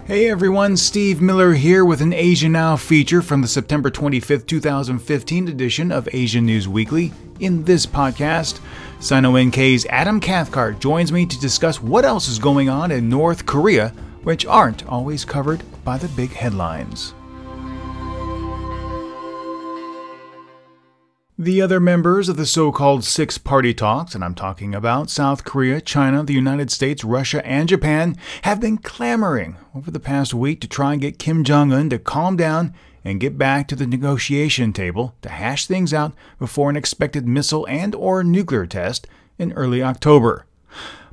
Hey everyone, Steve Miller here with an Asia Now feature from the September 25th, 2015 edition of Asia News Weekly. In this podcast, Sino-NK's Adam Cathcart joins me to discuss what else is going on in North Korea, which aren't always covered by the big headlines. The other members of the so-called six-party talks, and I'm talking about South Korea, China, the United States, Russia, and Japan, have been clamoring over the past week to try and get Kim Jongun to calm down and get back to the negotiation table to hash things out before an expected missile and/or nuclear test in early October.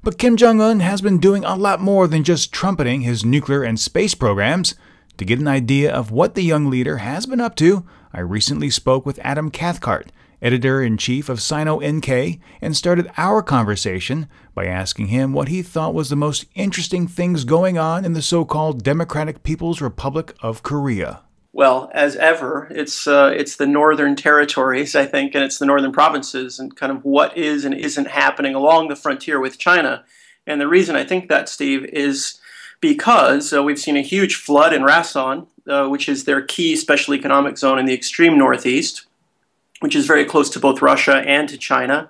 But Kim Jongun has been doing a lot more than just trumpeting his nuclear and space programs. To get an idea of what the young leader has been up to, I recently spoke with Adam Cathcart, editor-in-chief of Sino-NK, and started our conversation by asking him what he thought was the most interesting things going on in the so-called Democratic People's Republic of Korea. Well, as ever, it's the northern territories, I think, and it's the northern provinces and kind of what is and isn't happening along the frontier with China. And the reason I think that, Steve, is because we've seen a huge flood in Rason, which is their key special economic zone in the extreme northeast, which is very close to both Russia and to China.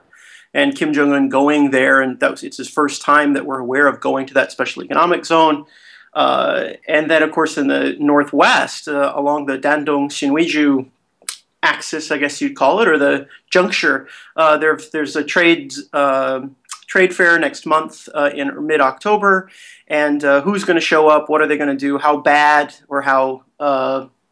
And Kim Jongun going there, and it's his first time that we're aware of going to that special economic zone. And then, of course, in the northwest, along the Dandong-Sinwiju axis, I guess you'd call it, or the juncture, there's a trade fair next month in mid-October. And who's going to show up? What are they going to do? How bad or how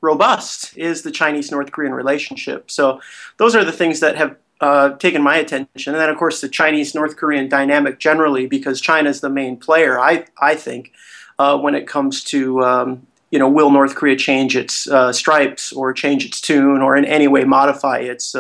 robust is the Chinese-North Korean relationship? So those are the things that have taken my attention. And then, of course, the Chinese-North Korean dynamic generally, because China is the main player, I think, when it comes to, will North Korea change its stripes or change its tune or in any way modify its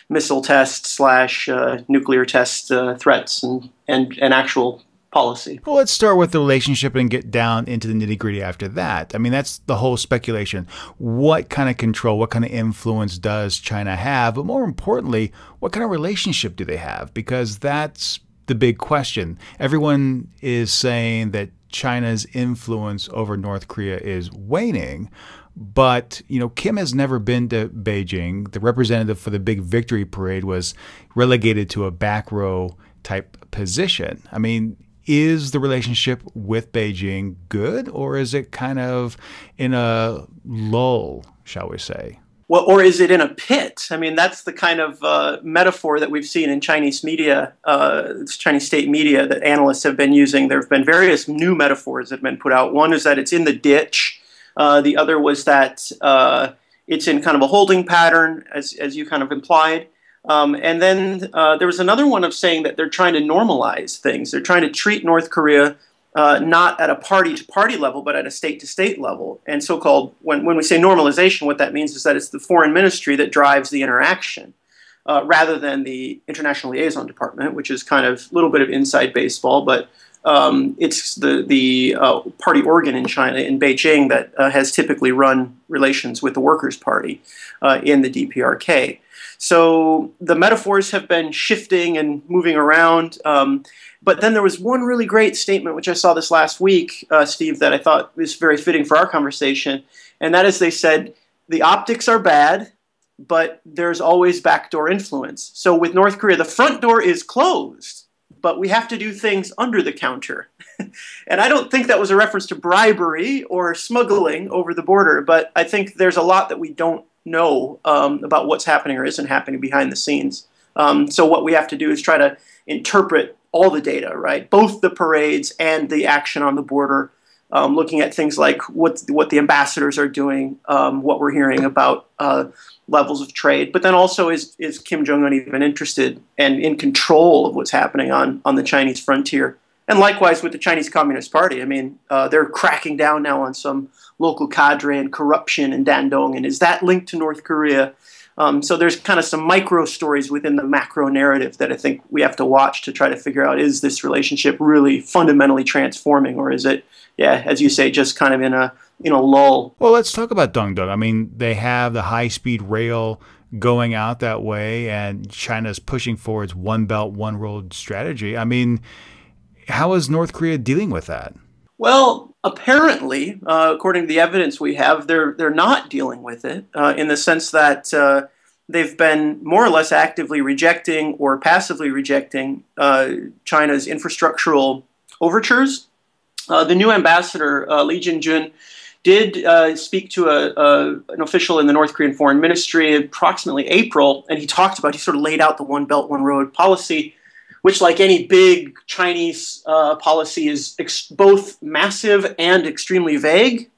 missile test / nuclear test threats and actual policy. Well, let's start with the relationship and get down into the nitty-gritty after that. I mean, that's the whole speculation. What kind of control, what kind of influence does China have? But more importantly, what kind of relationship do they have? Because that's the big question. Everyone is saying that China's influence over North Korea is waning. But, Kim has never been to Beijing. The representative for the big victory parade was relegated to a back row type position. I mean, is the relationship with Beijing good, or is it kind of in a lull, shall we say? Well, or is it in a pit? I mean, that's the kind of metaphor that we've seen in Chinese media, Chinese state media that analysts have been using. There have been various new metaphors that have been put out. One is that it's in the ditch. The other was that it's in kind of a holding pattern, as you kind of implied. And then there was another one of saying that they're trying to normalize things. They're trying to treat North Korea not at a party-to-party level, but at a state-to-state level. And so-called, when we say normalization, what that means is that it's the foreign ministry that drives the interaction, rather than the international liaison department, which is kind of a little bit of inside baseball, but it's the party organ in China, in Beijing, that has typically run relations with the Workers' Party in the DPRK. So the metaphors have been shifting and moving around. But then there was one really great statement, which I saw this last week, Steve, that I thought is very fitting for our conversation. And that is, they said, the optics are bad, but there's always backdoor influence. So with North Korea, the front door is closed, but we have to do things under the counter. And I don't think that was a reference to bribery or smuggling over the border, but I think there's a lot that we don't know about what's happening or isn't happening behind the scenes. So what we have to do is try to interpret all the data, right? Both the parades and the action on the border, looking at things like what the ambassadors are doing, what we're hearing about levels of trade, but then also is Kim Jong-un even interested and in control of what's happening on the Chinese frontier? And likewise with the Chinese Communist Party. I mean, they're cracking down now on some local cadre and corruption in Dandong, and is that linked to North Korea? So there's kind of some micro stories within the macro narrative that I think we have to watch to try to figure out, is this relationship really fundamentally transforming, or is it, yeah, as you say, just kind of in a lull? Well, let's talk about Dandong. I mean, they have the high-speed rail going out that way, and China's pushing for its one belt, one road strategy. I mean, how is North Korea dealing with that? Well, Apparently, according to the evidence we have, they're not dealing with it in the sense that they've been more or less actively rejecting or passively rejecting China's infrastructural overtures. The new ambassador, Lee Jin-jun, did speak to an official in the North Korean Foreign Ministry approximately April, and he sort of laid out the One Belt, One Road policy, which, like any big Chinese policy, is both massive and extremely vague.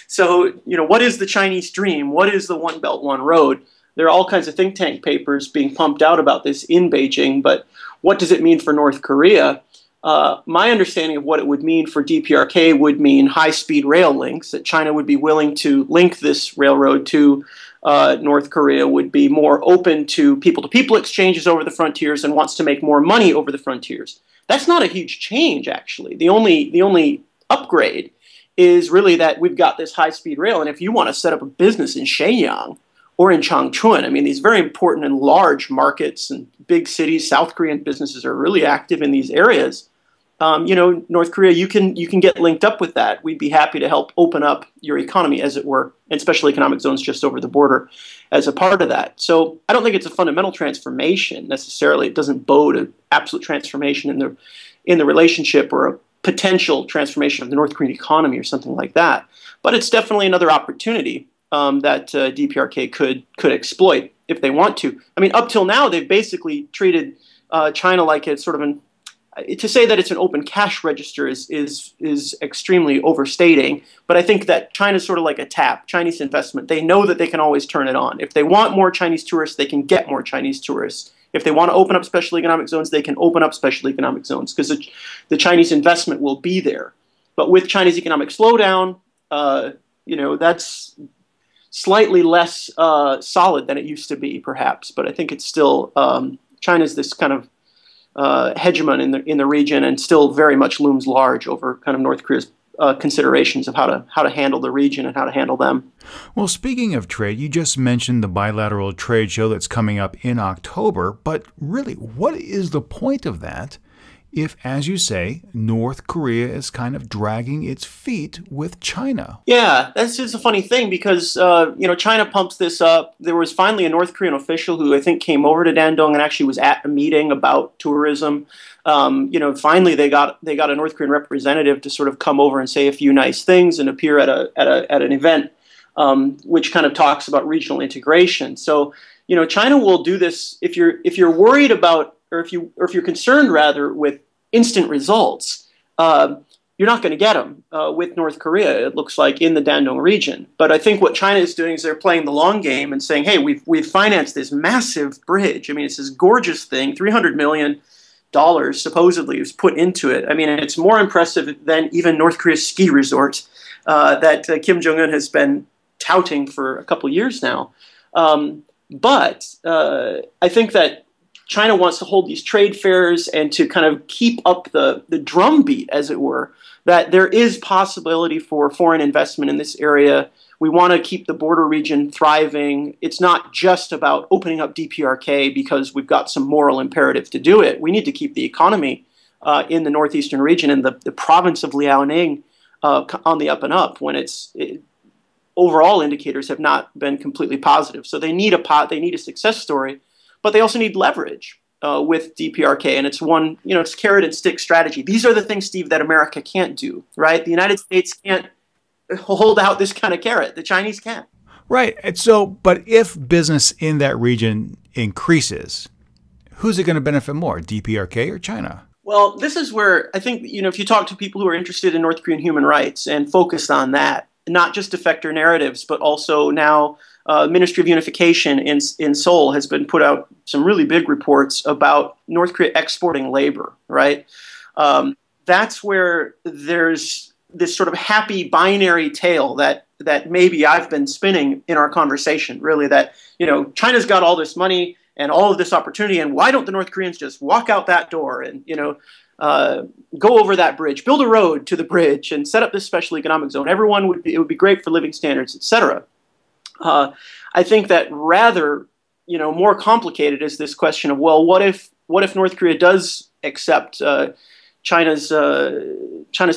So, what is the Chinese dream? What is the One Belt, One Road? There are all kinds of think tank papers being pumped out about this in Beijing, but what does it mean for North Korea? My understanding of what it would mean for DPRK would mean high-speed rail links, that China would be willing to link this railroad to North Korea, would be more open to people-to-people exchanges over the frontiers, and wants to make more money over the frontiers. That's not a huge change, actually. The only upgrade is really that we've got this high-speed rail, and if you want to set up a business in Shenyang or in Changchun, I mean, these very important and large markets and big cities, South Korean businesses are really active in these areas. North Korea, you can get linked up with that. We'd be happy to help open up your economy, as it were, and special economic zones just over the border as a part of that. So I don't think it's a fundamental transformation necessarily. It doesn't bode an absolute transformation in the relationship, or a potential transformation of the North Korean economy or something like that. But it's definitely another opportunity that DPRK could exploit if they want to. I mean, up till now, they've basically treated China like it's sort of to say that it's an open cash register is extremely overstating, but I think that China's sort of like a tap, Chinese investment. They know that they can always turn it on. If they want more Chinese tourists, they can get more Chinese tourists. If they want to open up special economic zones, they can open up special economic zones, because the Chinese investment will be there. But with Chinese economic slowdown, that's slightly less solid than it used to be, perhaps. But I think it's still China's this kind of hegemon in the region, and still very much looms large over kind of North Korea's considerations of how to handle the region and how to handle them. Well, speaking of trade, you just mentioned the bilateral trade show that's coming up in October, but really, what is the point of that if, as you say, North Korea is kind of dragging its feet with China? Yeah, that's just a funny thing, because China pumps this up. There was finally a North Korean official who I think came over to Dandong and actually was at a meeting about tourism. Finally they got a North Korean representative to sort of come over and say a few nice things and appear at an event, which kind of talks about regional integration. So China will do this if you're worried about, or if you're concerned rather, with instant results. You're not going to get them with North Korea, it looks like, in the Dandong region. But I think what China is doing is they're playing the long game and saying, hey, we've financed this massive bridge. I mean, it's this gorgeous thing, $300 million supposedly was put into it. I mean, it's more impressive than even North Korea's ski resort that Kim Jongun has been touting for a couple years now. But I think that China wants to hold these trade fairs and to kind of keep up the drumbeat, as it were, that there is possibility for foreign investment in this area. We want to keep the border region thriving. It's not just about opening up DPRK because we've got some moral imperative to do it. We need to keep the economy in the northeastern region and the province of Liaoning on the up and up, when overall indicators have not been completely positive. So they need a success story. But they also need leverage with DPRK, and it's carrot and stick strategy. These are the things, Steve, that America can't do, right? The United States can't hold out this kind of carrot. The Chinese can. Right. And so, but if business in that region increases, who's it going to benefit more, DPRK or China? Well, this is where I think, if you talk to people who are interested in North Korean human rights and focused on that, not just defector narratives, but also now Ministry of Unification in Seoul has been put out some really big reports about North Korea exporting labor, right? That's where there's this sort of happy binary tale that maybe I've been spinning in our conversation, really, that, China's got all this money and all of this opportunity, and why don't the North Koreans just walk out that door and, go over that bridge, build a road to the bridge, and set up this special economic zone? It would be great for living standards, etc. I think that rather, more complicated is this question of, well, what if North Korea does accept China's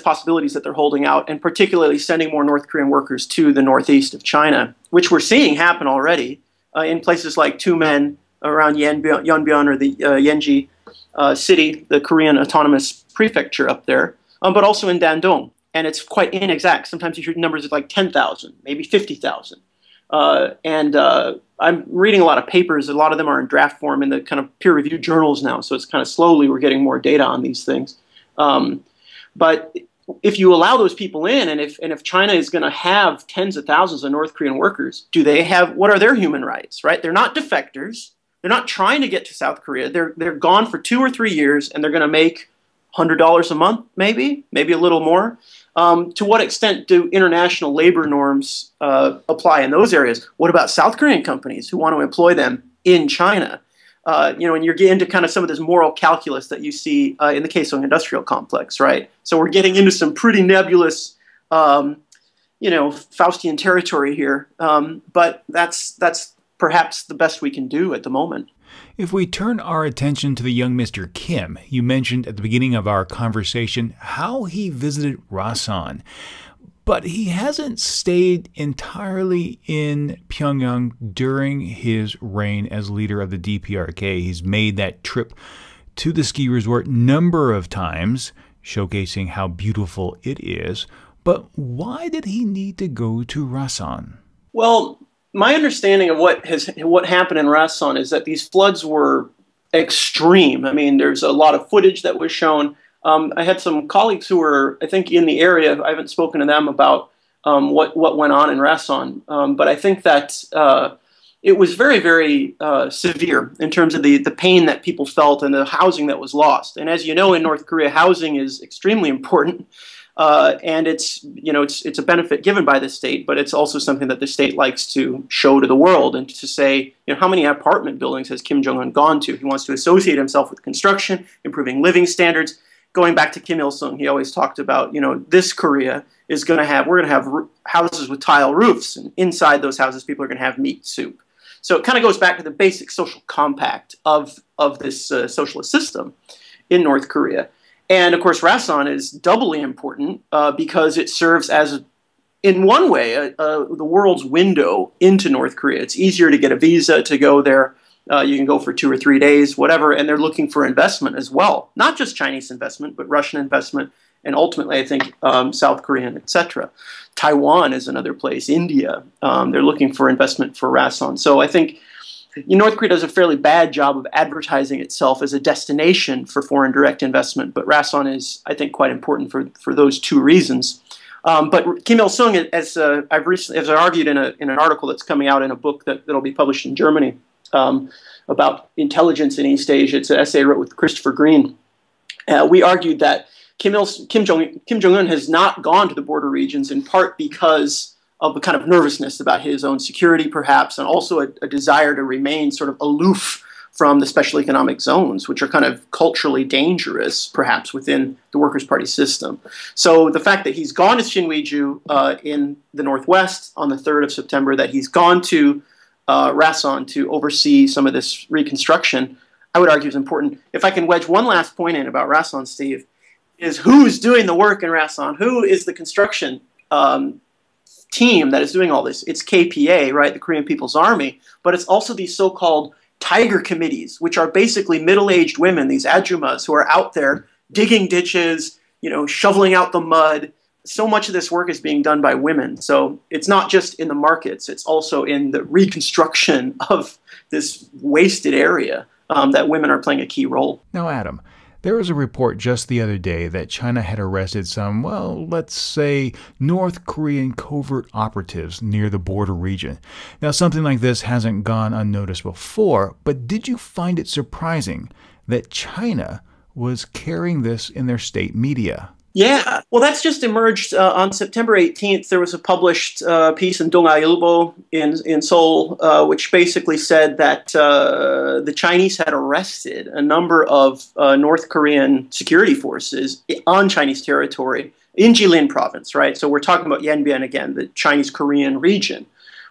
possibilities that they're holding out, and particularly sending more North Korean workers to the northeast of China, which we're seeing happen already in places like Tumen, around Yeonbyeon or the Yenji city, the Korean autonomous prefecture up there, but also in Dandong. And it's quite inexact. Sometimes you hear numbers of like 10,000, maybe 50,000. I'm reading a lot of papers. A lot of them are in draft form in the kind of peer-reviewed journals now. So it's kind of slowly we're getting more data on these things. But if you allow those people in, and if China is going to have tens of thousands of North Korean workers, what are their human rights, right? They're not defectors. They're not trying to get to South Korea. They're gone for 2 or 3 years, and they're going to make $100 a month, maybe a little more. To what extent do international labor norms apply in those areas? What about South Korean companies who want to employ them in China? And you're getting into kind of some of this moral calculus that you see in the Kaesong industrial complex, right? So we're getting into some pretty nebulous, Faustian territory here. But that's perhaps the best we can do at the moment. If we turn our attention to the young Mr. Kim, you mentioned at the beginning of our conversation how he visited Rason. But he hasn't stayed entirely in Pyongyang during his reign as leader of the DPRK. He's made that trip to the ski resort a number of times, showcasing how beautiful it is. But why did he need to go to Rason? Well, my understanding of what happened in Rason is that these floods were extreme. I mean, there's a lot of footage that was shown. I had some colleagues who were, I think, in the area. I haven't spoken to them about what went on in Rason, but I think that it was very, very severe in terms of the pain that people felt and the housing that was lost. And as you know, in North Korea, housing is extremely important, and it's a benefit given by the state, but it's also something that the state likes to show to the world and to say, how many apartment buildings has Kim Jongun gone to? He wants to associate himself with construction, improving living standards. Going back to Kim Il-sung, he always talked about, this Korea is we're going to have houses with tile roofs, and inside those houses, people are going to have meat soup. So it kind of goes back to the basic social compact of this socialist system in North Korea. And of course, Rason is doubly important because it serves as, in one way, the world's window into North Korea. It's easier to get a visa to go there. You can go for 2 or 3 days, whatever, and they're looking for investment as well. Not just Chinese investment, but Russian investment, and ultimately, I think, South Korean, etc. Taiwan is another place, India. They're looking for investment for Rason. So I think North Korea does a fairly bad job of advertising itself as a destination for foreign direct investment, but Rason is, I think, quite important for those 2 reasons. But Kim Il-sung, as I argued in an article that's coming out in a book that'll be published in Germany, about intelligence in East Asia. It's an essay I wrote with Christopher Green. We argued that Kim Jong-un has not gone to the border regions in part because of a kind of nervousness about his own security, perhaps, and also a desire to remain sort of aloof from the special economic zones, which are kind of culturally dangerous, perhaps, within the Workers' Party system. So the fact that he's gone to Sinwiju in the Northwest on the 3rd of September, that he's gone to Rason to oversee some of this reconstruction, I would argue is important. If I can wedge one last point in about Rason, Steve, is who's doing the work in Rason? Who is the construction team that is doing all this? It's KPA, right, the Korean People's Army, but it's also these so-called tiger committees, which are basically middle-aged women, these ajumas, who are out there digging ditches, shoveling out the mud. So much of this work is being done by women. So it's not just in the markets, it's also in the reconstruction of this wasted area that women are playing a key role. Now, Adam, there was a report just the other day that China had arrested some, well, let's say, North Korean covert operatives near the border region. Now, something like this hasn't gone unnoticed before, but did you find it surprising that China was carrying this in their state media? Yeah, well, that's just emerged on September 18th. There was a published piece in Donga-ilbo in Seoul, which basically said that the Chinese had arrested a number of North Korean security forces on Chinese territory in Jilin province, right? So we're talking about Yeonbyeon again, the Chinese-Korean region,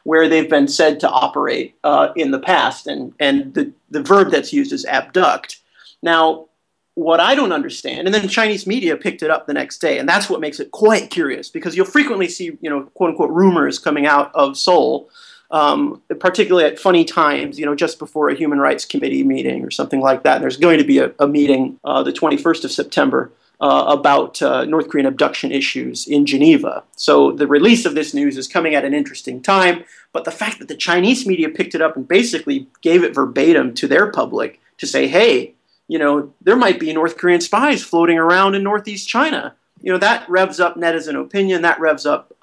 where they've been said to operate in the past, and the verb that's used is abduct. Now, what I don't understand, and then Chinese media picked it up the next day, and that's what makes it quite curious, because you'll frequently see, quote unquote, rumors coming out of Seoul, particularly at funny times, just before a Human Rights Committee meeting or something like that. And there's going to be a meeting the 21st of September about North Korean abduction issues in Geneva. So the release of this news is coming at an interesting time, but the fact that the Chinese media picked it up and basically gave it verbatim to their public to say, hey, there might be North Korean spies floating around in Northeast China. That revs up netizen opinion, that revs up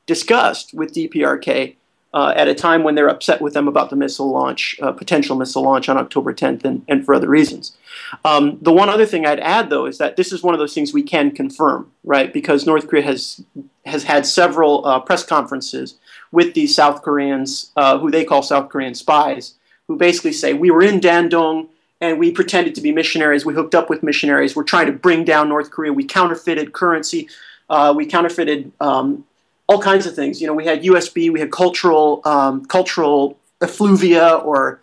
disgust with DPRK at a time when they're upset with them about the missile launch, potential missile launch on October 10th, and for other reasons. The one other thing I'd add, though, is that this is one of those things we can confirm, right? Because North Korea has had several press conferences with these South Koreans, who they call South Korean spies, who basically say, we were in Dandong, and we pretended to be missionaries. We hooked up with missionaries. We're trying to bring down North Korea. We counterfeited currency. We counterfeited all kinds of things. We had USB. We had cultural effluvia, or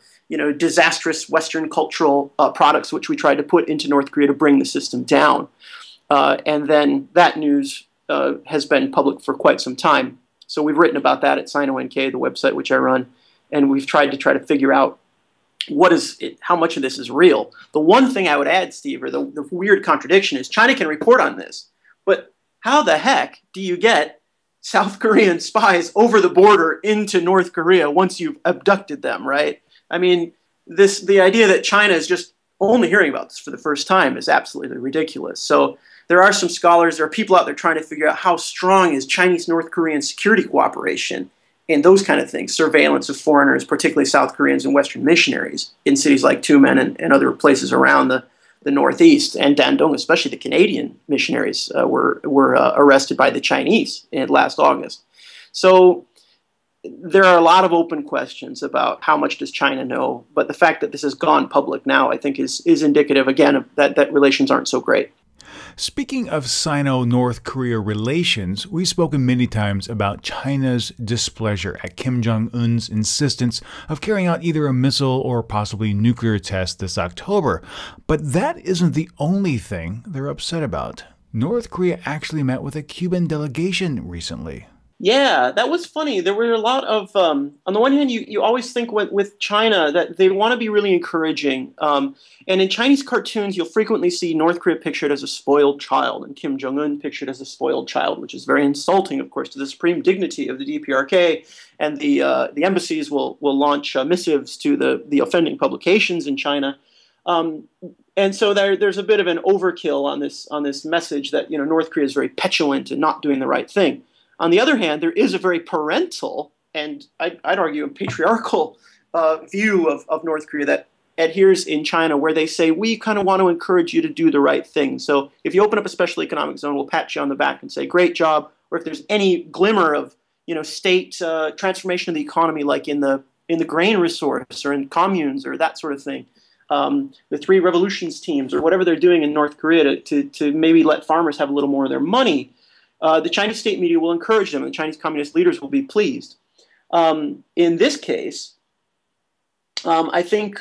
disastrous Western cultural products, which we tried to put into North Korea to bring the system down. And then that news has been public for quite some time. So we've written about that at Sino-NK, the website which I run, and we've tried to figure out how much of this is real. The one thing I would add, Steve, or the weird contradiction is China can report on this, but how the heck do you get South Korean spies over the border into North Korea once you've abducted them, right? I mean, the idea that China is just only hearing about this for the first time is absolutely ridiculous. So there are some scholars, there are people out there trying to figure out how strong is Chinese-North Korean security cooperation and those kind of things, surveillance of foreigners, particularly South Koreans and Western missionaries in cities like Tumen and other places around the Northeast, and Dandong, especially the Canadian missionaries were arrested by the Chinese last August. So there are a lot of open questions about how much does China know, but the fact that this has gone public now, I think, is indicative, again, of that relations aren't so great. Speaking of Sino-North Korea relations, we've spoken many times about China's displeasure at Kim Jong-un's insistence of carrying out either a missile or possibly nuclear test this October. But that isn't the only thing they're upset about. North Korea actually met with a Cuban delegation recently. Yeah, that was funny. There were a lot of, on the one hand, you always think with China that they want to be really encouraging. And in Chinese cartoons, you'll frequently see North Korea pictured as a spoiled child and Kim Jong-un pictured as a spoiled child, which is very insulting, of course, to the supreme dignity of the DPRK. And the embassies will launch missives to the offending publications in China. And so there's a bit of an overkill on this message that North Korea is very petulant and not doing the right thing. On the other hand, there is a very parental and I'd argue a patriarchal view of North Korea that adheres in China, where they say, we kind of want to encourage you to do the right thing. So if you open up a special economic zone, we'll pat you on the back and say, great job. Or if there's any glimmer of state transformation of the economy, like in the grain resource or in communes or that sort of thing, the three revolutions teams or whatever they're doing in North Korea to maybe let farmers have a little more of their money, the Chinese state media will encourage them, and the Chinese communist leaders will be pleased. In this case, I think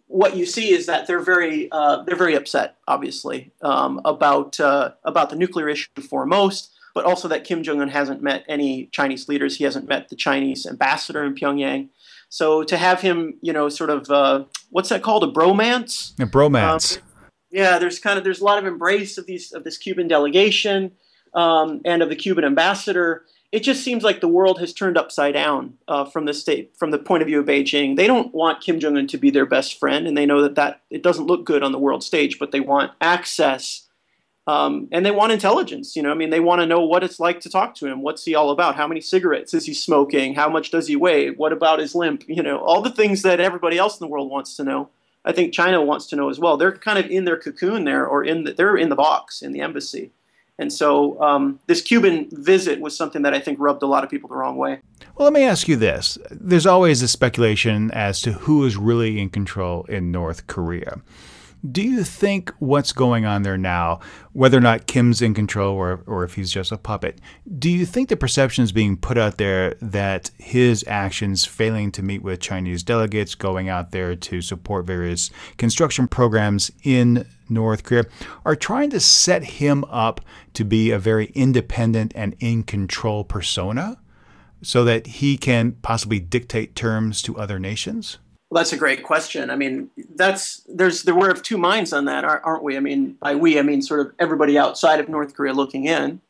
what you see is that they're very upset, obviously, about the nuclear issue foremost, but also that Kim Jong-un hasn't met any Chinese leaders. He hasn't met the Chinese ambassador in Pyongyang. So to have him, sort of, what's that called? A bromance? A bromance. Yeah, there's a lot of embrace of this Cuban delegation and of the Cuban ambassador. It just seems like the world has turned upside down from the point of view of Beijing. They don't want Kim Jong-un to be their best friend, and they know that it doesn't look good on the world stage, but they want access and they want intelligence. They want to know what it's like to talk to him. What's he all about? How many cigarettes is he smoking? How much does he weigh? What about his limp? All the things that everybody else in the world wants to know. I think China wants to know as well. They're kind of in their cocoon there, or they're in the box in the embassy. And so this Cuban visit was something that I think rubbed a lot of people the wrong way. Well, let me ask you this. There's always a speculation as to who is really in control in North Korea. Do you think what's going on there now, whether or not Kim's in control or if he's just a puppet, do you think the perception is being put out there that his actions failing to meet with Chinese delegates, going out there to support various construction programs in North Korea, are trying to set him up to be a very independent and in control persona so that he can possibly dictate terms to other nations? Well, that's a great question. I mean, we're of two minds on that, aren't we? I mean, by we, I mean sort of everybody outside of North Korea looking in,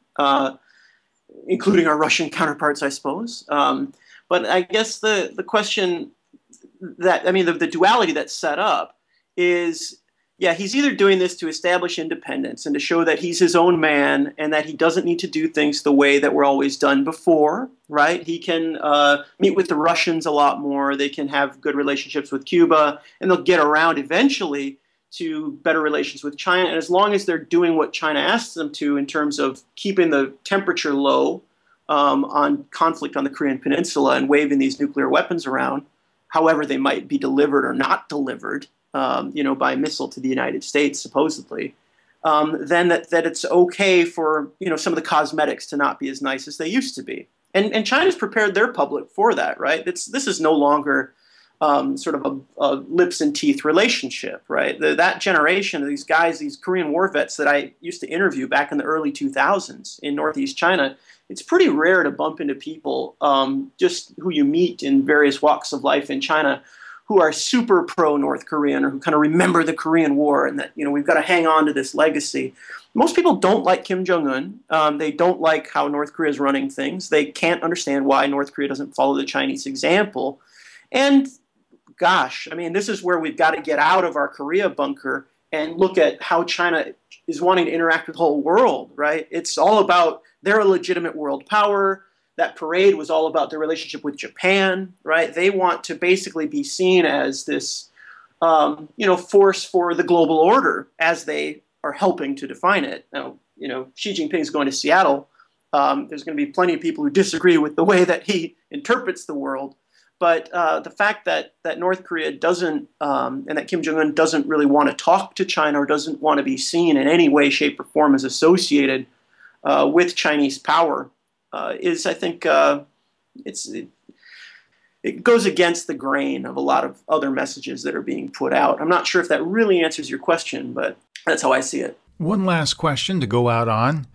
including our Russian counterparts, I suppose. But I guess the question that, I mean, the duality that's set up is, yeah, he's either doing this to establish independence and to show that he's his own man and that he doesn't need to do things the way that were always done before, right? He can meet with the Russians a lot more. They can have good relationships with Cuba, and they'll get around eventually to better relations with China. And as long as they're doing what China asks them to in terms of keeping the temperature low on conflict on the Korean Peninsula and waving these nuclear weapons around, however they might be delivered or not delivered, by missile to the United States, supposedly, then that it's okay for, some of the cosmetics to not be as nice as they used to be. And China's prepared their public for that, right? This is no longer sort of a lips and teeth relationship, right? That generation of these guys, these Korean war vets that I used to interview back in the early 2000s in Northeast China, it's pretty rare to bump into people just who you meet in various walks of life in China who are super pro-North Korean or who kind of remember the Korean War and that, we've got to hang on to this legacy. Most people don't like Kim Jong-un. They don't like how North Korea is running things. They can't understand why North Korea doesn't follow the Chinese example. And gosh, I mean, this is where we've got to get out of our Korea bunker and look at how China is wanting to interact with the whole world, right? It's all about they're a legitimate world power. That parade was all about their relationship with Japan, right? They want to basically be seen as this, force for the global order as they are helping to define it. Now, Xi Jinping's going to Seattle. There's going to be plenty of people who disagree with the way that he interprets the world. But the fact that North Korea doesn't, and that Kim Jong-un doesn't really want to talk to China or doesn't want to be seen in any way, shape, or form as associated with Chinese power, is, I think, it goes against the grain of a lot of other messages that are being put out. I'm not sure if that really answers your question, but that's how I see it. One last question to go out on.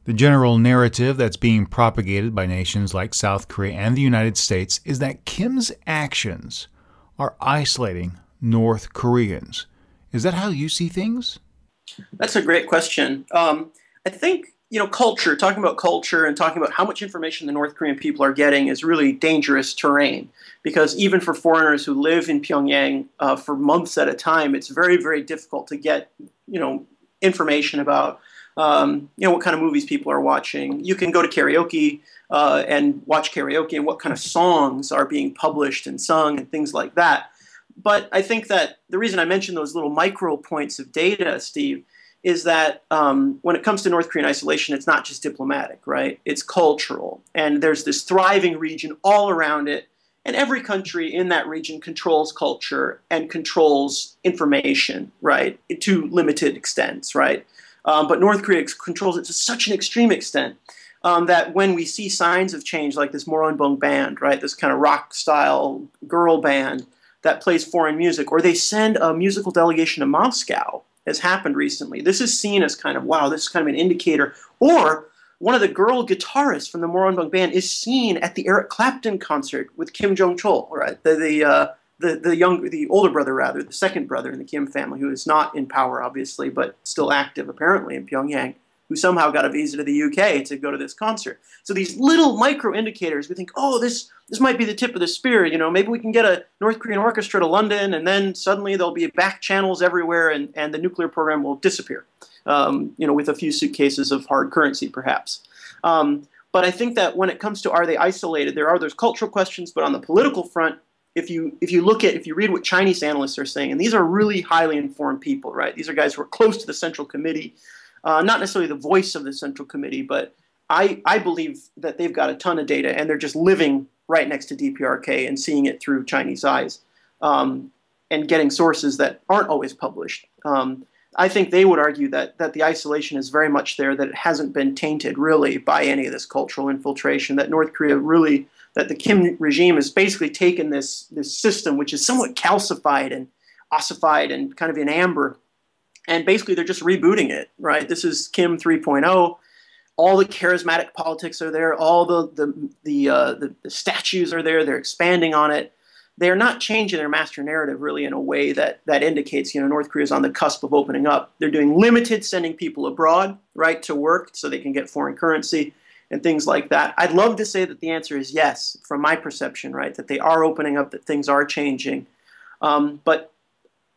The general narrative that's being propagated by nations like South Korea and the United States is that Kim's actions are isolating North Koreans. Is that how you see things? That's a great question. I think culture, talking about culture and talking about how much information the North Korean people are getting is really dangerous terrain, because even for foreigners who live in Pyongyang for months at a time, it's very, very difficult to get, information about, what kind of movies people are watching. You can go to karaoke and watch karaoke and what kind of songs are being published and sung and things like that. But I think that the reason I mentioned those little micro points of data, Steve, is that when it comes to North Korean isolation, it's not just diplomatic, right? It's cultural. And there's this thriving region all around it. And every country in that region controls culture and controls information, right, to limited extents, right? But North Korea controls it to such an extreme extent that when we see signs of change, like this Moronbong band, right, this kind of rock-style girl band that plays foreign music, or they send a musical delegation to Moscow, has happened recently. This is seen as kind of, wow, this is kind of an indicator. Or one of the girl guitarists from the Moronbong band is seen at the Eric Clapton concert with Kim Jong-chol, right? The older brother, rather, the second brother in the Kim family, who is not in power, obviously, but still active, apparently, in Pyongyang, who somehow got a visa to the UK to go to this concert. So these little micro indicators, we think, oh, this might be the tip of the spear. Maybe we can get a North Korean orchestra to London, and then suddenly there'll be back channels everywhere, and the nuclear program will disappear, with a few suitcases of hard currency, perhaps. But I think that when it comes to are they isolated, there's cultural questions, but on the political front, if you read what Chinese analysts are saying, and these are really highly informed people, right? These are guys who are close to the Central Committee, not necessarily the voice of the Central Committee, but I believe that they've got a ton of data, and they're just living right next to DPRK and seeing it through Chinese eyes. and getting sources that aren't always published. I think they would argue that the isolation is very much there, that it hasn't been tainted really by any of this cultural infiltration, that North Korea really, that the Kim regime has basically taken this system, which is somewhat calcified and ossified and kind of in amber, and basically they're just rebooting it, right? This is Kim 3.0. All the charismatic politics are there. All the statues are there. They're expanding on it. They're not changing their master narrative really in a way that indicates, North Korea is on the cusp of opening up. They're doing limited sending people abroad, right, to work so they can get foreign currency and things like that. I'd love to say that the answer is yes, from my perception, right, that they are opening up, that things are changing. But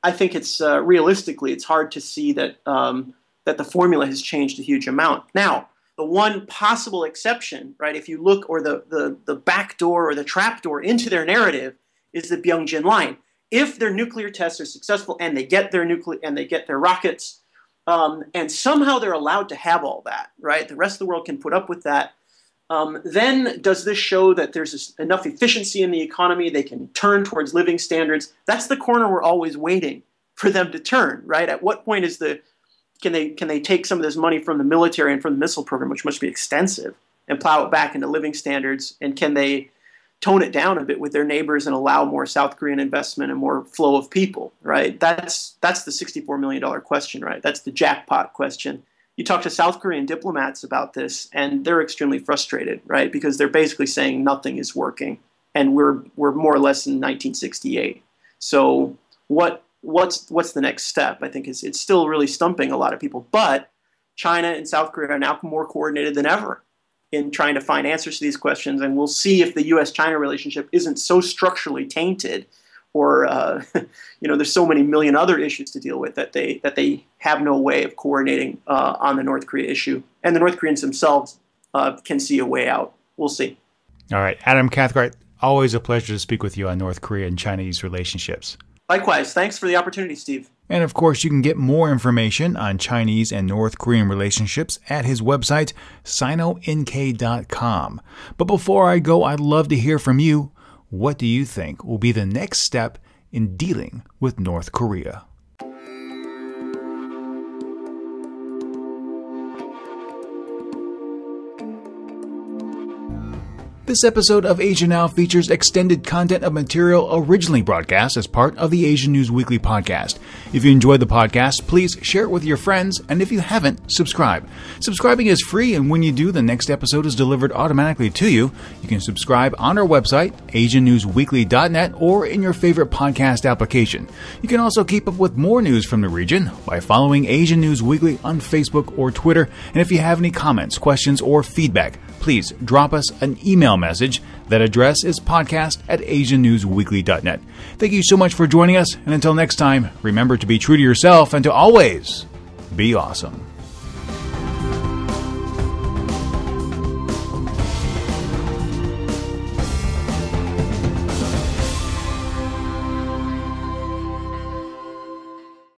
I think it's realistically, it's hard to see that that the formula has changed a huge amount. Now, the one possible exception, right, if you look, or the back door or the trap door into their narrative, is the Byungjin line. If their nuclear tests are successful and they get their rockets, and somehow they're allowed to have all that, right? The rest of the world can put up with that. Then does this show that there's enough efficiency in the economy, they can turn towards living standards? That's the corner we're always waiting for them to turn, right? At what point can they take some of this money from the military and from the missile program, which must be extensive, and plow it back into living standards? And can they tone it down a bit with their neighbors and allow more South Korean investment and more flow of people, right? That's the $64 million question, right? That's the jackpot question. You talk to South Korean diplomats about this, and they're extremely frustrated, right? Because they're basically saying nothing is working, and we're more or less in 1968. So what's the next step? I think it's still really stumping a lot of people. But China and South Korea are now more coordinated than ever in trying to find answers to these questions, and we'll see if the U.S.-China relationship isn't so structurally tainted, or there's so many million other issues to deal with that they have no way of coordinating on the North Korea issue, and the North Koreans themselves can see a way out. We'll see. All right, Adam Cathcart, always a pleasure to speak with you on North Korea and Chinese relationships. Likewise. Thanks for the opportunity, Steve. And of course, you can get more information on Chinese and North Korean relationships at his website, Sino-NK.com. But before I go, I'd love to hear from you. What do you think will be the next step in dealing with North Korea? This episode of Asia Now features extended content of material originally broadcast as part of the Asian News Weekly podcast. If you enjoyed the podcast, please share it with your friends, and if you haven't, subscribe. Subscribing is free, and when you do, the next episode is delivered automatically to you. You can subscribe on our website, asiannewsweekly.net, or in your favorite podcast application. You can also keep up with more news from the region by following Asian News Weekly on Facebook or Twitter. And if you have any comments, questions, or feedback, please drop us an email message. That address is podcast@asiannewsweekly.net. Thank you so much for joining us, and until next time, remember to be true to yourself and to always be awesome.